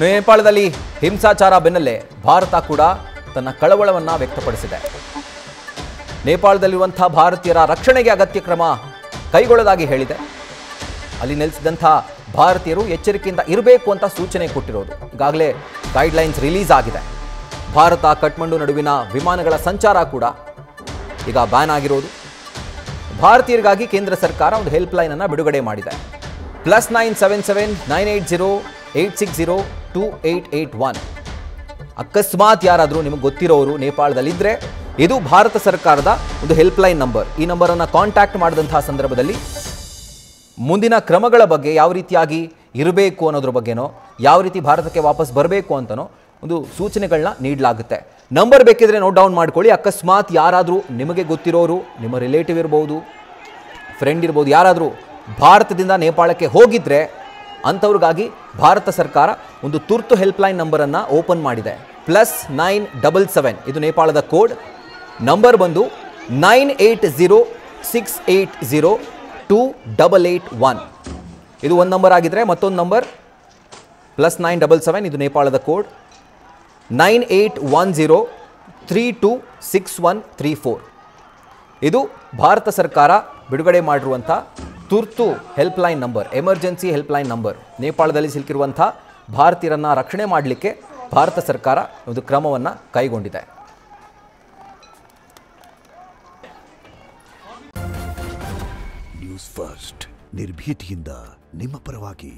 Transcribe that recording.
ನೇಪಾಳದಲ್ಲಿ ಹಿಂಸಾಚಾರ ಬೆನ್ನಲ್ಲೇ ಭಾರತ ಕೂಡ ತನ್ನ ಕಳವಳವನ್ನು ವ್ಯಕ್ತಪಡಿಸಿದೆ. ನೇಪಾಳದಲ್ಲಿರುವಂಥ ಭಾರತೀಯರ ರಕ್ಷಣೆಗೆ ಅಗತ್ಯ ಕ್ರಮ ಕೈಗೊಳ್ಳೋದಾಗಿ ಹೇಳಿದೆ. ಅಲ್ಲಿ ನೆಲೆಸಿದಂಥ ಭಾರತೀಯರು ಎಚ್ಚರಿಕೆಯಿಂದ ಇರಬೇಕು ಅಂತ ಸೂಚನೆ ಕೊಟ್ಟಿರೋದು. ಈಗಾಗಲೇ ಗೈಡ್ಲೈನ್ಸ್ ರಿಲೀಸ್ ಆಗಿದೆ. ಭಾರತ ಕಠ್ಮಂಡು ನಡುವಿನ ವಿಮಾನಗಳ ಸಂಚಾರ ಕೂಡ ಈಗ ಬ್ಯಾನ್ ಆಗಿರೋದು. ಭಾರತೀಯರಿಗಾಗಿ ಕೇಂದ್ರ ಸರ್ಕಾರ ಒಂದು ಹೆಲ್ಪ್ಲೈನ್ ಅನ್ನು ಬಿಡುಗಡೆ ಮಾಡಿದೆ. +977 980 860 2881. ಅಕಸ್ಮಾತ್ ಯಾರಾದರೂ ನಿಮಗೆ ಗೊತ್ತಿರೋರು ನೇಪಾಳದಲ್ಲಿದ್ದರೆ ಇದು ಭಾರತ ಸರ್ಕಾರದ ಒಂದು ಹೆಲ್ಪ್ಲೈನ್ ನಂಬರ್. ಈ ನಂಬರನ್ನು ಕಾಂಟ್ಯಾಕ್ಟ್ ಮಾಡಿದಂತಹ ಸಂದರ್ಭದಲ್ಲಿ ಮುಂದಿನ ಕ್ರಮಗಳ ಬಗ್ಗೆ ಯಾವ ರೀತಿಯಾಗಿ ಇರಬೇಕು ಅನ್ನೋದ್ರ ಬಗ್ಗೆನೋ ಯಾವ ರೀತಿ ಭಾರತಕ್ಕೆ ವಾಪಸ್ ಬರಬೇಕು ಅಂತನೋ ಒಂದು ಸೂಚನೆಗಳನ್ನ ನೀಡಲಾಗುತ್ತೆ. ನಂಬರ್ ಬೇಕಿದ್ರೆ ನೋಟ್ ಡೌನ್ ಮಾಡ್ಕೊಳ್ಳಿ. ಅಕಸ್ಮಾತ್ ಯಾರಾದರೂ ನಿಮಗೆ ಗೊತ್ತಿರೋರು, ನಿಮ್ಮ ರಿಲೇಟಿವ್ ಇರ್ಬೋದು, ಫ್ರೆಂಡ್ ಇರ್ಬೋದು, ಯಾರಾದರೂ ಭಾರತದಿಂದ ನೇಪಾಳಕ್ಕೆ ಹೋಗಿದ್ರೆ ಅಂಥವ್ರಿಗಾಗಿ ಭಾರತ ಸರ್ಕಾರ ಒಂದು ತುರ್ತು ಹೆಲ್ಪ್ಲೈನ್ ನಂಬರನ್ನು ಓಪನ್ ಮಾಡಿದೆ. +977 ಇದು ನೇಪಾಳದ ಕೋಡ್. ನಂಬರ್ ಬಂದು 980 680 2881. ಇದು ಒಂದು ನಂಬರ್ ಆಗಿದ್ರೆ ಮತ್ತೊಂದು ನಂಬರ್ +977 ಇದು ನೇಪಾಳದ ಕೋಡ್ 9810 326134. ಇದು ಭಾರತ ಸರ್ಕಾರ ಬಿಡುಗಡೆ ಮಾಡಿರುವಂಥ ತುರ್ತು helpline number, emergency helpline number. ನೇಪಾಳದಲ್ಲಿ ಸಿಲುಕಿರುವಂಥ ಭಾರತೀಯರನ್ನು ರಕ್ಷಣೆ ಮಾಡಲಿಕ್ಕೆ ಭಾರತ ಸರ್ಕಾರ ಒಂದು ಕ್ರಮವನ್ನು ಕೈಗೊಂಡಿದೆ. ನ್ಯೂಸ್ ಫಸ್ಟ್ ನಿರ್ಭೀತಿಯಿಂದ ನಿಮ್ಮ ಪರವಾಗಿ.